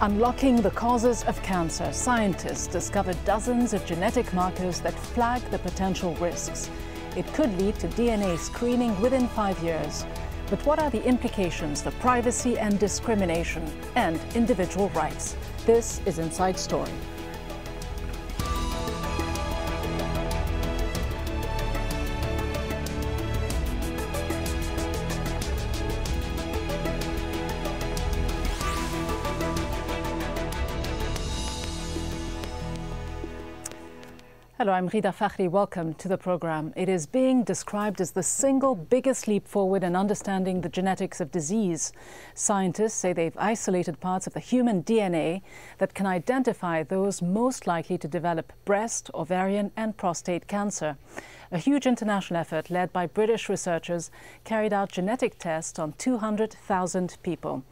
Unlocking the causes of cancer, scientists discovered dozens of genetic markers that flag the potential risks. It could lead to DNA screening within 5 years. But what are the implications for privacy and discrimination and individual rights? This is Inside Story. Hello, I'm Rida Fakhri. Welcome to the program. It is being described as the single biggest leap forward in understanding the genetics of disease. Scientists say they've isolated parts of the human DNA that can identify those most likely to develop breast, ovarian and prostate cancer. A huge international effort led by British researchers carried out genetic tests on 200,000 people.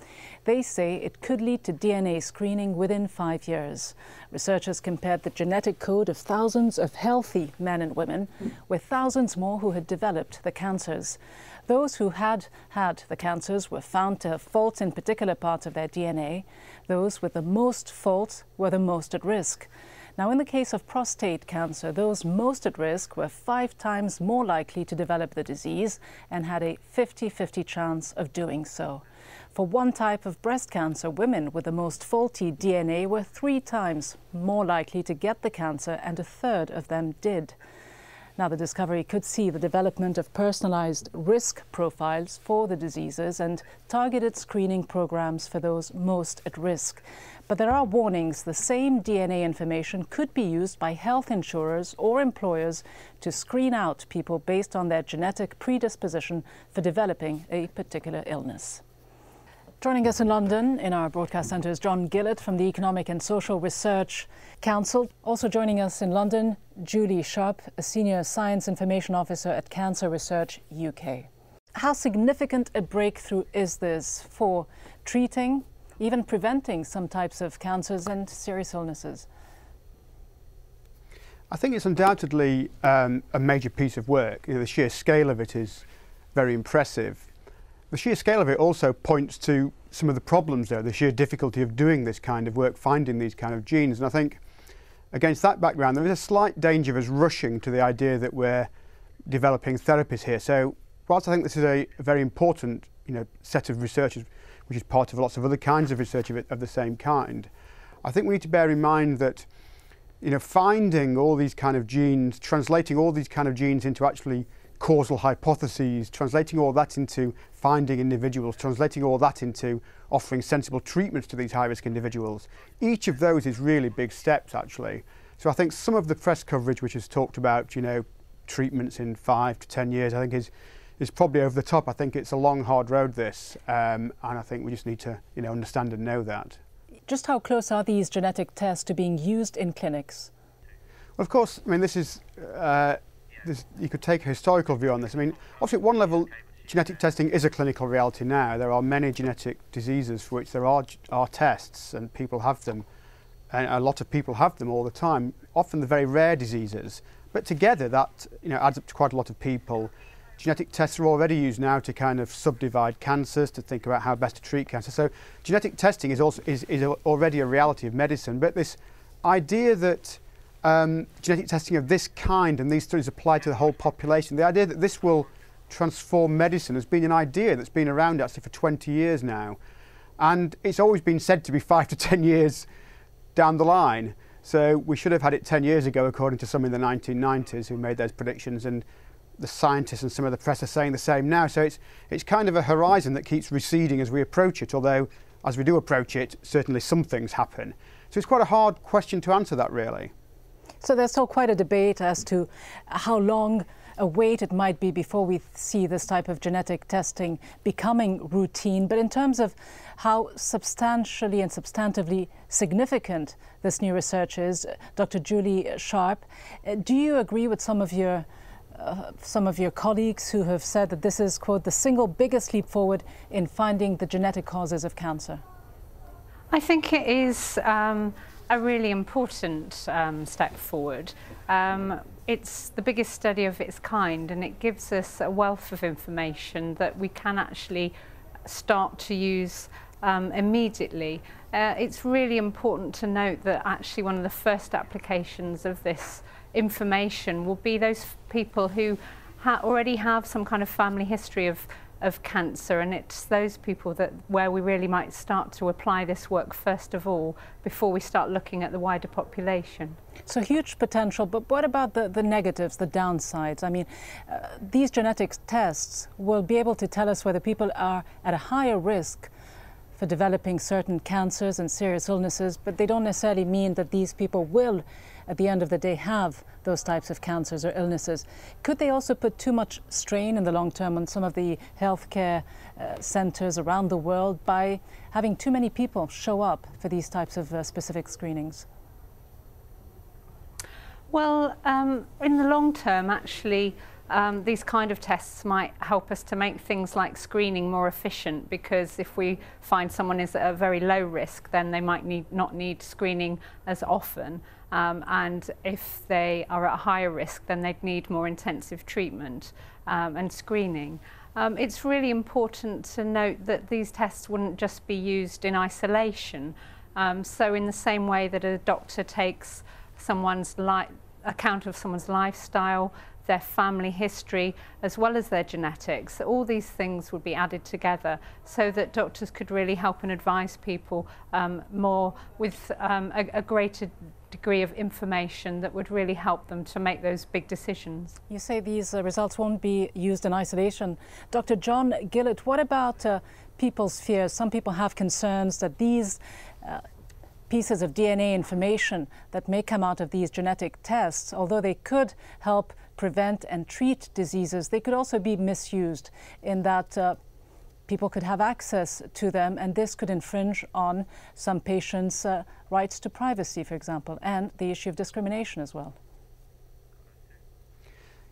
They say it could lead to DNA screening within 5 years. Researchers compared the genetic code of thousands of healthy men and women with thousands more who had developed the cancers. Those who had the cancers were found to have faults in particular parts of their DNA. Those with the most faults were the most at risk. Now, in the case of prostate cancer, those most at risk were 5 times more likely to develop the disease and had a 50-50 chance of doing so. For one type of breast cancer, women with the most faulty DNA were 3 times more likely to get the cancer, and a third of them did. Now, the discovery could see the development of personalized risk profiles for the diseases and targeted screening programs for those most at risk. But there are warnings. The same DNA information could be used by health insurers or employers to screen out people based on their genetic predisposition for developing a particular illness. Joining us in London in our broadcast centre is John Gillett from the Economic and Social Research Council. Also joining us in London, Julie Sharp, a Senior Science Information Officer at Cancer Research UK. How significant a breakthrough is this for treating, even preventing some types of cancers and serious illnesses? I think it's undoubtedly a major piece of work. The sheer scale of it is very impressive. The sheer scale of it also points to some of the problems there, the sheer difficulty of doing this kind of work, finding these kind of genes. And I think against that background, there is a slight danger of us rushing to the idea that we're developing therapies here. So whilst I think this is a very important set of researchers, which is part of lots of other kinds of research of the same kind, I think we need to bear in mind that finding all these kind of genes, translating all these kind of genes into actually causal hypotheses, translating all that into finding individuals, translating all that into offering sensible treatments to these high-risk individuals. Each of those is really big steps, actually. So I think some of the press coverage which has talked about, treatments in 5 to 10 years, I think is probably over the top. I think it's a long, hard road, this, and I think we just need to, understand and know that. Just how close are these genetic tests to being used in clinics? Well, of course, I mean, this is, you could take a historical view on this. I mean, obviously at one level, genetic testing is a clinical reality now. There are many genetic diseases for which there are tests, and people have them, and a lot of people have them all the time, often the very rare diseases. But together that adds up to quite a lot of people. Genetic tests are already used now to kind of subdivide cancers, to think about how best to treat cancer. So genetic testing is already a reality of medicine. But this idea that genetic testing of this kind and these studies apply to the whole population, the idea that this will transform medicine has been an idea that's been around actually for 20 years now. And it's always been said to be 5 to 10 years down the line. So we should have had it 10 years ago, according to some in the 1990s who made those predictions, and the scientists and some of the press are saying the same now. So it's kind of a horizon that keeps receding as we approach it, although as we do approach it, certainly some things happen. So it's quite a hard question to answer that, really. So there's still quite a debate as to how long a wait it might be before we see this type of genetic testing becoming routine. But in terms of how substantially and substantively significant this new research is, Dr. Julie Sharp, do you agree with some of your colleagues who have said that this is, quote, the single biggest leap forward in finding the genetic causes of cancer? I think it is a really important step forward. It's the biggest study of its kind, and it gives us a wealth of information that we can actually start to use immediately. It's really important to note that actually one of the first applications of this information will be those people who already have some kind of family history of cancer, and it's those people where we really might start to apply this work first of all before we start looking at the wider population. So huge potential, but what about the negatives, the downsides? I mean, these genetics tests will be able to tell us whether people are at a higher risk for developing certain cancers and serious illnesses, but they don't necessarily mean that these people will, at the end of the day, have those types of cancers or illnesses. Could they also put too much strain in the long term on some of the healthcare centres around the world by having too many people show up for these types of specific screenings? Well, in the long term, actually, these kind of tests might help us to make things like screening more efficient, because if we find someone is at a very low risk, then they might not need screening as often. And if they are at a higher risk, then they'd need more intensive treatment and screening. It's really important to note that these tests wouldn't just be used in isolation. So in the same way that a doctor takes someone's account of someone's lifestyle, their family history, as well as their genetics, all these things would be added together so that doctors could really help and advise people more with a greater degree of information that would really help them to make those big decisions. You say these results won't be used in isolation. Dr. John Gillett, what about people's fears? Some people have concerns that these pieces of DNA information that may come out of these genetic tests, although they could help prevent and treat diseases, they could also be misused in that people could have access to them, and this could infringe on some patients' rights to privacy, for example, and the issue of discrimination as well.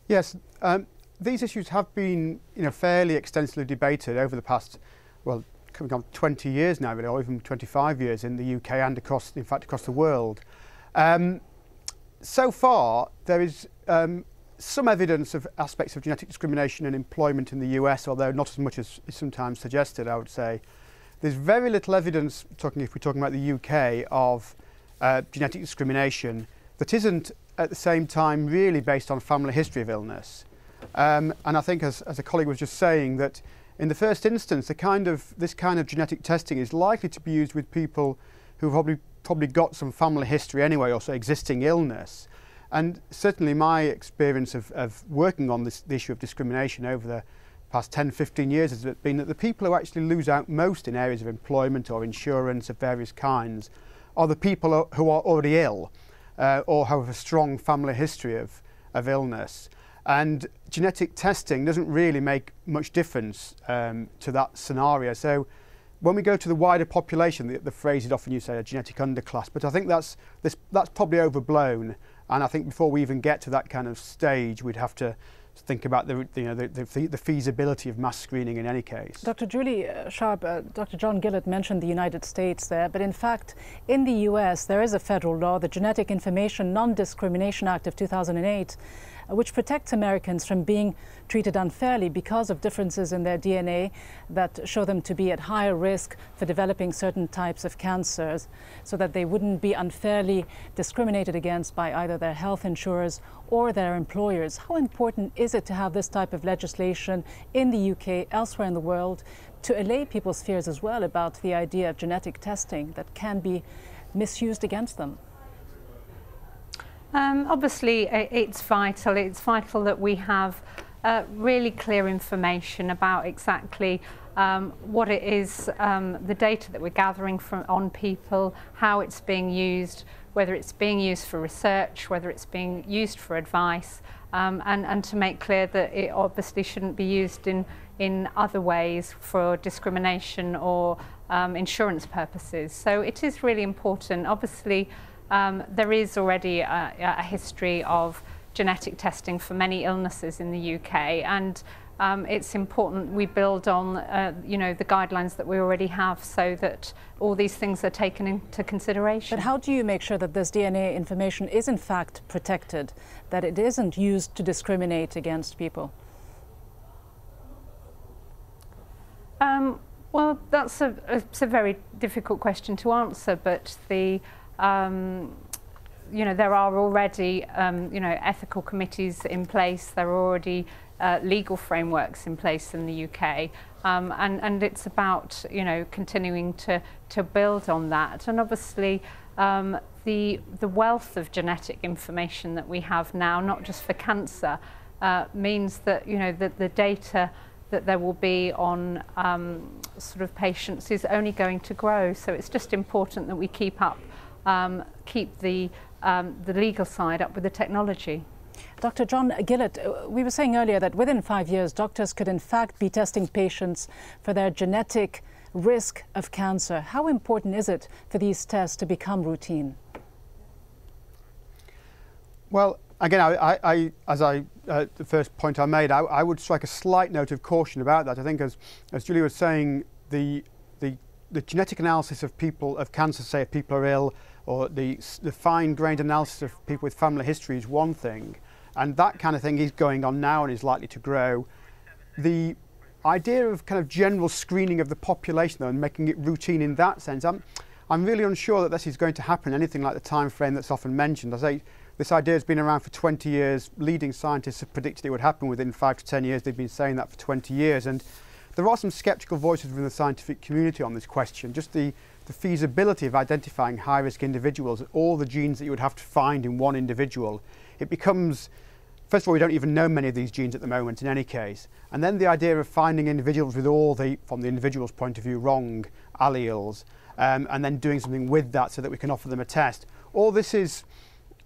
Yes, these issues have been, fairly extensively debated over the past, well, coming on 20 years now, really, or even 25 years in the UK and across the world. So far, there is some evidence of aspects of genetic discrimination in employment in the US, although not as much as is sometimes suggested, I would say. There's very little evidence, if we're talking about the UK, of genetic discrimination that isn't at the same time really based on family history of illness. And I think, as a colleague was just saying, that in the first instance, this kind of genetic testing is likely to be used with people who've probably got some family history anyway, or existing illness. And certainly my experience of working on the issue of discrimination over the past 10, 15 years has been that the people who actually lose out most in areas of employment or insurance of various kinds are the people who are already ill or have a strong family history of illness. And genetic testing doesn't really make much difference to that scenario. So when we go to the wider population, the phrase is often used, say, a genetic underclass, but I think that's probably overblown. And I think before we even get to that kind of stage, we'd have to think about the feasibility of mass screening in any case. Dr. Julie Sharp, Dr. John Gillett mentioned the United States there, but in fact, in the US, there is a federal law, the Genetic Information Non-Discrimination Act of 2008, which protects Americans from being treated unfairly because of differences in their DNA that show them to be at higher risk for developing certain types of cancers, so that they wouldn't be unfairly discriminated against by either their health insurers or their employers. How important is it to have this type of legislation in the UK, elsewhere in the world, to allay people's fears as well about the idea of genetic testing that can be misused against them? Obviously, it's vital. It's vital that we have really clear information about exactly what it is, the data that we're gathering on people, how it's being used, whether it's being used for research, whether it's being used for advice, and to make clear that it obviously shouldn't be used in other ways for discrimination or insurance purposes. So it is really important. Obviously, there is already a history of genetic testing for many illnesses in the UK, and it's important we build on the guidelines that we already have, so that all these things are taken into consideration. But how do you make sure that this DNA information is in fact protected, that it isn't used to discriminate against people? Well, it's a very difficult question to answer, but there are already ethical committees in place. There are already legal frameworks in place in the UK, and it's about continuing to build on that. And obviously, the wealth of genetic information that we have now, not just for cancer, means that that the data that there will be on sort of patients is only going to grow. So it's just important that we keep the legal side up with the technology. Dr. John Gillett, we were saying earlier that within 5 years, doctors could in fact be testing patients for their genetic risk of cancer. How important is it for these tests to become routine? Well, again, the first point I made, I would strike a slight note of caution about that. I think, as Julie was saying, the genetic analysis of cancer, say if people are ill, or the fine-grained analysis of people with family history is one thing, and that kind of thing is going on now and is likely to grow. The idea of kind of general screening of the population, though, and making it routine in that sense, I'm really unsure that this is going to happen anything like the time frame that's often mentioned. I say this idea has been around for 20 years. Leading scientists have predicted it would happen within 5 to 10 years. They've been saying that for 20 years. And there are some sceptical voices within the scientific community on this question. Just the feasibility of identifying high-risk individuals, all the genes that you would have to find in one individual, it becomes, first of all, we don't even know many of these genes at the moment in any case. And then the idea of finding individuals with all the, from the individual's point of view, wrong alleles, and then doing something with that so that we can offer them a test. All this is,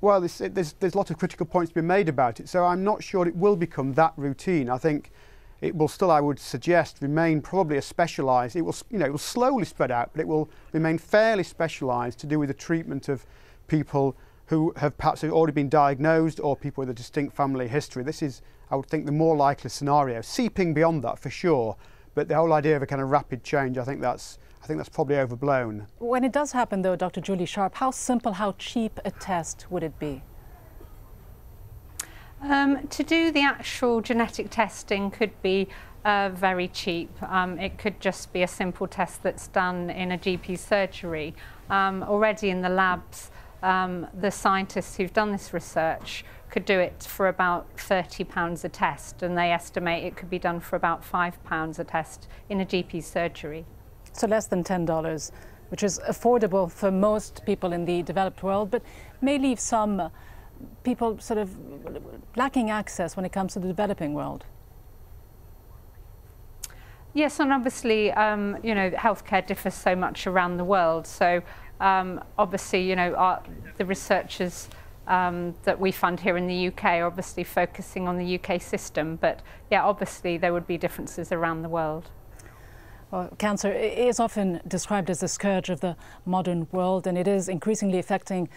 well, there's lots of critical points to be made about it, so I'm not sure it will become that routine. I think it will still, I would suggest, remain probably a specialised, it will slowly spread out, but it will remain fairly specialised to do with the treatment of people who have perhaps already been diagnosed or people with a distinct family history. This is, I would think, the more likely scenario. Seeping beyond that for sure, but the whole idea of a kind of rapid change, I think that's probably overblown. When it does happen, though, Dr. Julie Sharp, how simple, how cheap a test would it be? To do the actual genetic testing could be very cheap. It could just be a simple test that's done in a GP surgery. Already in the labs, the scientists who've done this research could do it for about £30 a test, and they estimate it could be done for about £5 a test in a GP surgery. So less than $10, which is affordable for most people in the developed world, but may leave some people sort of lacking access when it comes to the developing world. Yes, and obviously, healthcare differs so much around the world. So obviously, the researchers that we fund here in the UK are obviously focusing on the UK system. But yeah, obviously there would be differences around the world. Well, cancer is often described as the scourge of the modern world, and it is increasingly affecting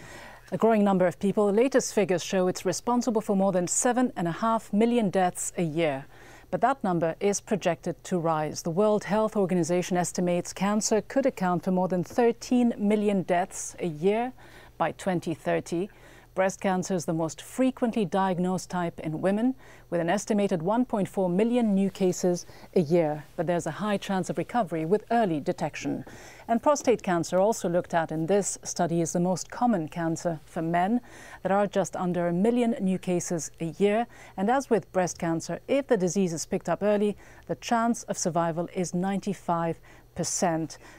a growing number of people. The latest figures show it's responsible for more than 7.5 million deaths a year. But that number is projected to rise. The World Health Organization estimates cancer could account for more than 13 million deaths a year by 2030. Breast cancer is the most frequently diagnosed type in women, with an estimated 1.4 million new cases a year. But there's a high chance of recovery with early detection. And prostate cancer, also looked at in this study, is the most common cancer for men. There are just under 1 million new cases a year. And as with breast cancer, if the disease is picked up early, the chance of survival is 95%.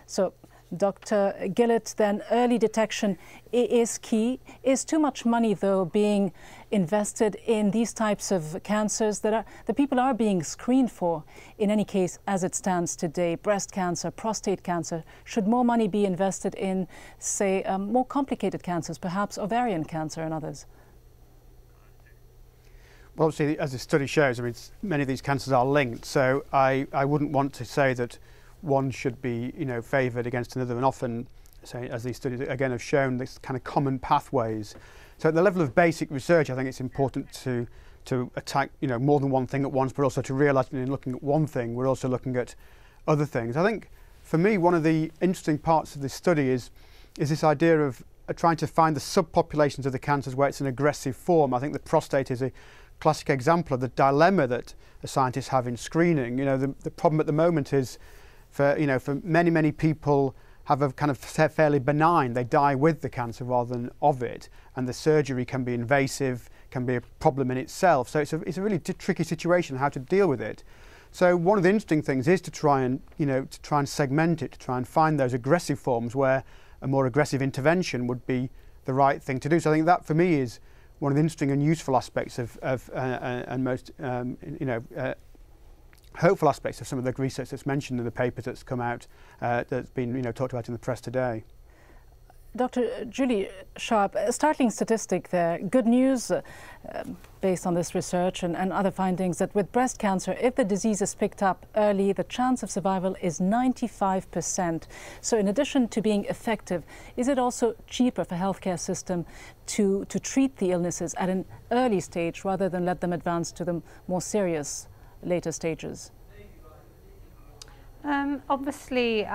So, Dr. Gillett, then early detection is key. Is too much money, though, being invested in these types of cancers that the people are being screened for, in any case, as it stands today? Breast cancer, prostate cancer. Should more money be invested in, say, more complicated cancers, perhaps ovarian cancer and others? Well, obviously, as the study shows, I mean, many of these cancers are linked. So I wouldn't want to say that one should be, favoured against another, and often, say, as these studies again have shown, this kind of common pathways. So at the level of basic research, I think it's important to attack, more than one thing at once, but also to realise that in looking at one thing, we're also looking at other things. I think, for me, one of the interesting parts of this study is this idea of trying to find the subpopulations of the cancers where it's an aggressive form. I think the prostate is a classic example of the dilemma that scientists have in screening. The problem at the moment is, for many people have a kind of fairly benign. They die with the cancer rather than of it, and the surgery can be invasive, can be a problem in itself. So it's a really tricky situation how to deal with it. So one of the interesting things is to try and segment it, to try and find those aggressive forms where a more aggressive intervention would be the right thing to do. So I think that for me is one of the interesting and useful aspects and most hopeful aspects of some of the research that's mentioned in the papers that's come out, that's been talked about in the press today. Dr. Julie Sharp, a startling statistic there. Good news based on this research and other findings that with breast cancer, if the disease is picked up early, the chance of survival is 95%. So in addition to being effective, is it also cheaper for healthcare system to treat the illnesses at an early stage rather than let them advance to the more serious later stages? Obviously,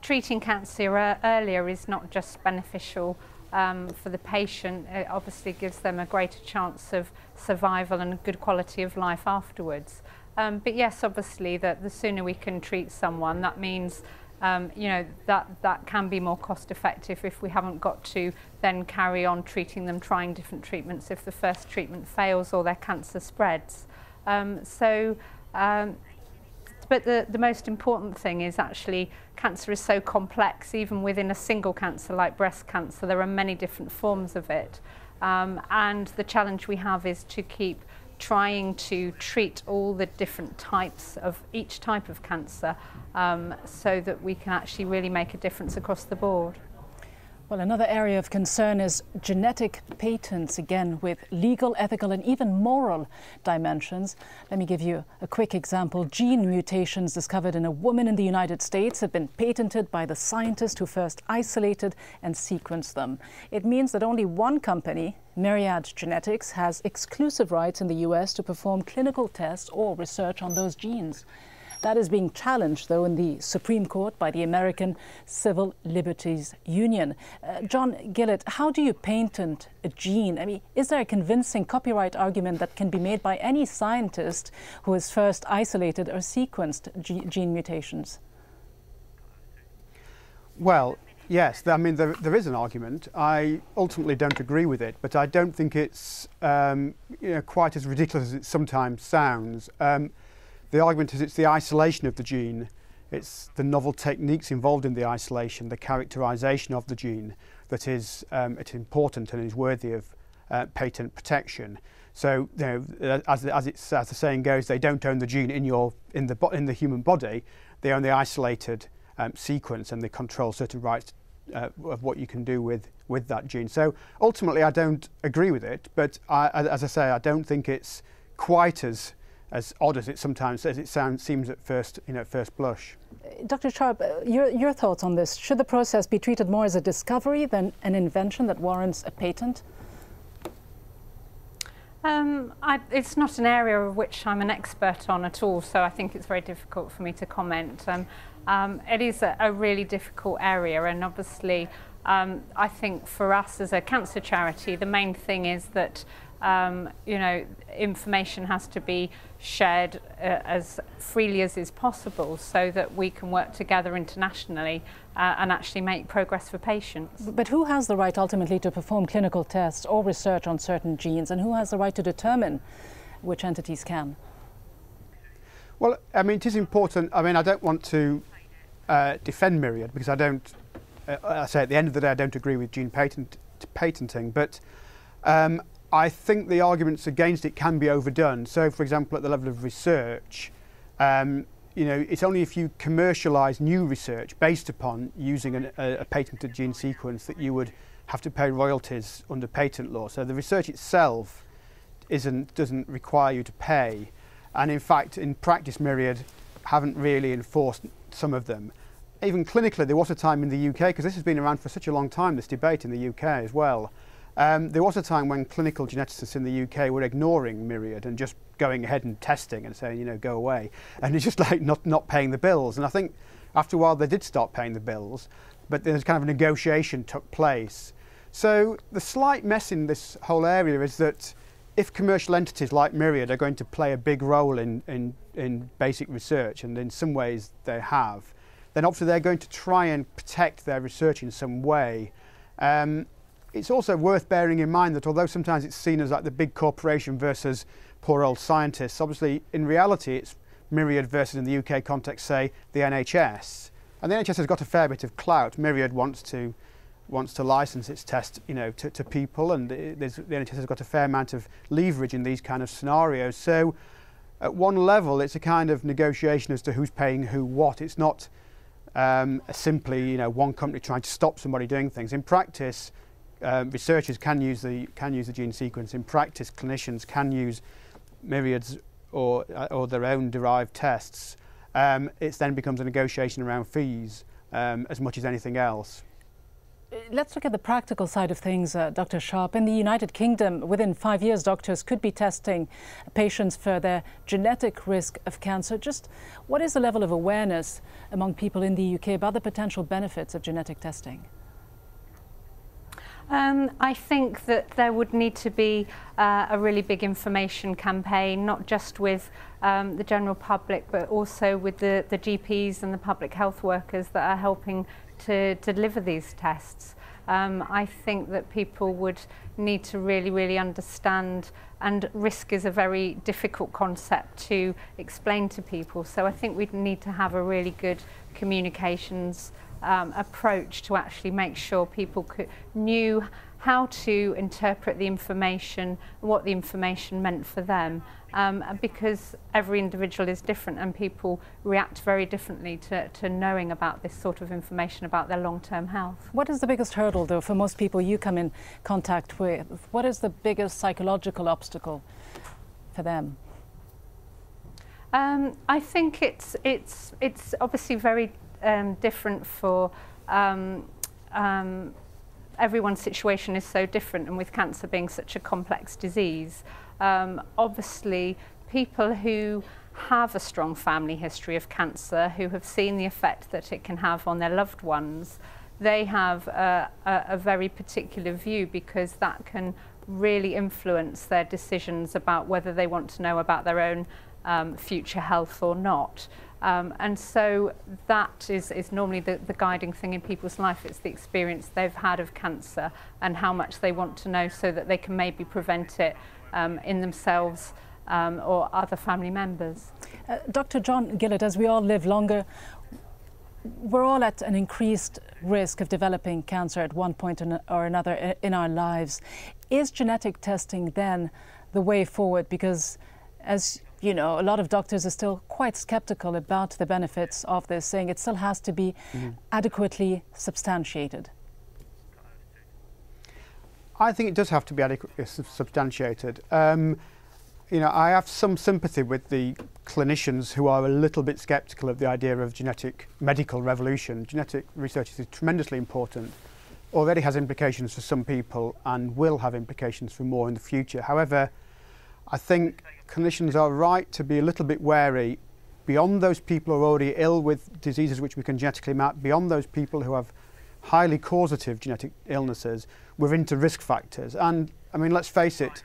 treating cancer earlier is not just beneficial for the patient. It obviously gives them a greater chance of survival and a good quality of life afterwards. But yes, obviously, that the sooner we can treat someone, that means that can be more cost effective if we haven't got to then carry on treating them, trying different treatments if the first treatment fails or their cancer spreads. But the most important thing is actually cancer is so complex. Even within a single cancer like breast cancer, there are many different forms of it. And the challenge we have is to keep trying to treat all the different types of each type of cancer so that we can actually really make a difference across the board. Well, another area of concern is genetic patents, again with legal, ethical and even moral dimensions. Let me give you a quick example. Gene mutations discovered in a woman in the United States have been patented by the scientist who first isolated and sequenced them. It means that only one company, Myriad Genetics, has exclusive rights in the US to perform clinical tests or research on those genes. That is being challenged, though, in the Supreme Court by the American Civil Liberties Union. John Gillett, how do you patent a gene? I mean, is there a convincing copyright argument that can be made by any scientist who has first isolated or sequenced gene mutations? Well, yes, I mean, there is an argument. I ultimately don't agree with it, but I don't think it's quite as ridiculous as it sometimes sounds. The argument is it's the isolation of the gene, it's the novel techniques involved in the isolation, the characterization of the gene that is it's important and is worthy of patent protection. So, as the saying goes, they don't own the gene in the human body. They own the isolated sequence, and they control certain rights of what you can do with that gene. So ultimately, I don't agree with it, but as I say, I don't think it's quite as odd as it seems at first blush. Dr. Sharp, your thoughts on this? Should the process be treated more as a discovery than an invention that warrants a patent? It's not an area of which I'm an expert on at all, so I think it's very difficult for me to comment. It is a really difficult area, and obviously I think for us as a cancer charity, the main thing is that information has to be shared as freely as is possible so that we can work together internationally and actually make progress for patients. But who has the right ultimately to perform clinical tests or research on certain genes, and who has the right to determine which entities can? Well, I mean, it is important. I mean, I don't want to defend Myriad because I say at the end of the day I don't agree with gene patenting, but I think the arguments against it can be overdone. So, for example, at the level of research, it's only if you commercialise new research based upon using a patented gene sequence that you would have to pay royalties under patent law. So the research itself doesn't require you to pay. And in fact, in practice, Myriad haven't really enforced some of them. Even clinically, there was a time in the UK, because this has been around for such a long time, this debate in the UK as well, there was a time when clinical geneticists in the UK were ignoring Myriad and just going ahead and testing and saying, go away. And it's just like not paying the bills. And I think after a while they did start paying the bills, but there's kind of a negotiation took place. So the slight mess in this whole area is that if commercial entities like Myriad are going to play a big role in basic research, and in some ways they have, then obviously they're going to try and protect their research in some way. It's also worth bearing in mind that although sometimes it's seen as like the big corporation versus poor old scientists, obviously in reality it's Myriad versus, in the UK context, say the NHS. And the NHS has got a fair bit of clout. Myriad wants to license its test, you know, to people, and the NHS has got a fair amount of leverage in these kind of scenarios. So at one level it's a kind of negotiation as to who's paying who what. It's not simply, you know, one company trying to stop somebody doing things. In practice, researchers can use the gene sequence. In practice, clinicians can use Myriad's or their own derived tests. It then becomes a negotiation around fees as much as anything else. Let's look at the practical side of things, Dr. Sharp. In the United Kingdom, within 5 years, doctors could be testing patients for their genetic risk of cancer. Just what is the level of awareness among people in the UK about the potential benefits of genetic testing? I think that there would need to be a really big information campaign, not just with the general public, but also with the GPs and the public health workers that are helping to deliver these tests. I think that people would need to really understand, and risk is a very difficult concept to explain to people. So I think we'd need to have a really good communications approach to actually make sure people knew how to interpret the information and what the information meant for them, because every individual is different and people react very differently to knowing about this sort of information about their long-term health. What is the biggest hurdle, though, for most people you come in contact with? What is the biggest psychological obstacle for them? I think it's obviously very different for everyone's situation is so different, and with cancer being such a complex disease, obviously people who have a strong family history of cancer, who have seen the effect that it can have on their loved ones, they have a very particular view, because that can really influence their decisions about whether they want to know about their own future health or not. And so that is normally the guiding thing in people's life. It's the experience they've had of cancer and how much they want to know, so that they can maybe prevent it in themselves or other family members. Dr. John Gillett, as we all live longer, we're all at an increased risk of developing cancer at one point or another in our lives. Is genetic testing then the way forward? Because, as you know, a lot of doctors are still quite skeptical about the benefits of this, saying it still has to be adequately substantiated. I think it does have to be adequately substantiated. You know, I have some sympathy with the clinicians who are a little bit sceptical of the idea of genetic medical revolution. Genetic research is tremendously important, already has implications for some people and will have implications for more in the future. However, I think clinicians are right to be a little bit wary beyond those people who are already ill with diseases which we can genetically map, beyond those people who have highly causative genetic illnesses. We're into risk factors. And I mean, let's face it,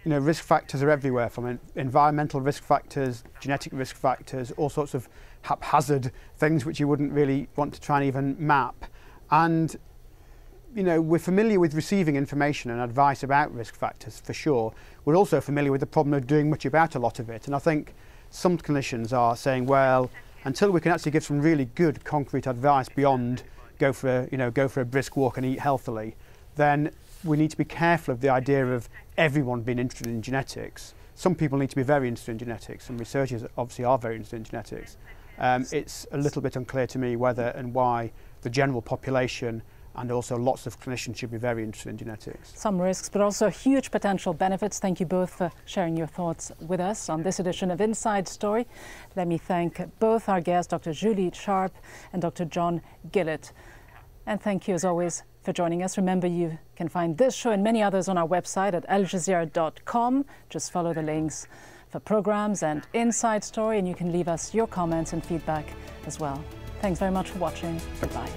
you know, risk factors are everywhere, from environmental risk factors, genetic risk factors, all sorts of haphazard things which you wouldn't really want to try and even map. And you know, we're familiar with receiving information and advice about risk factors, for sure. We're also familiar with the problem of doing much about a lot of it. And I think some clinicians are saying, well, until we can actually give some really good concrete advice beyond go for a brisk walk and eat healthily, then we need to be careful of the idea of everyone being interested in genetics. Some people need to be very interested in genetics, and researchers obviously are very interested in genetics. It's a little bit unclear to me whether and why the general population and also lots of clinicians should be very interested in genetics. Some risks, but also huge potential benefits. Thank you both for sharing your thoughts with us on this edition of Inside Story. Let me thank both our guests, Dr. Julie Sharp and Dr. John Gillett. And thank you, as always, for joining us. Remember, you can find this show and many others on our website at aljazeera.com. Just follow the links for programs and Inside Story, and you can leave us your comments and feedback as well. Thanks very much for watching. Goodbye.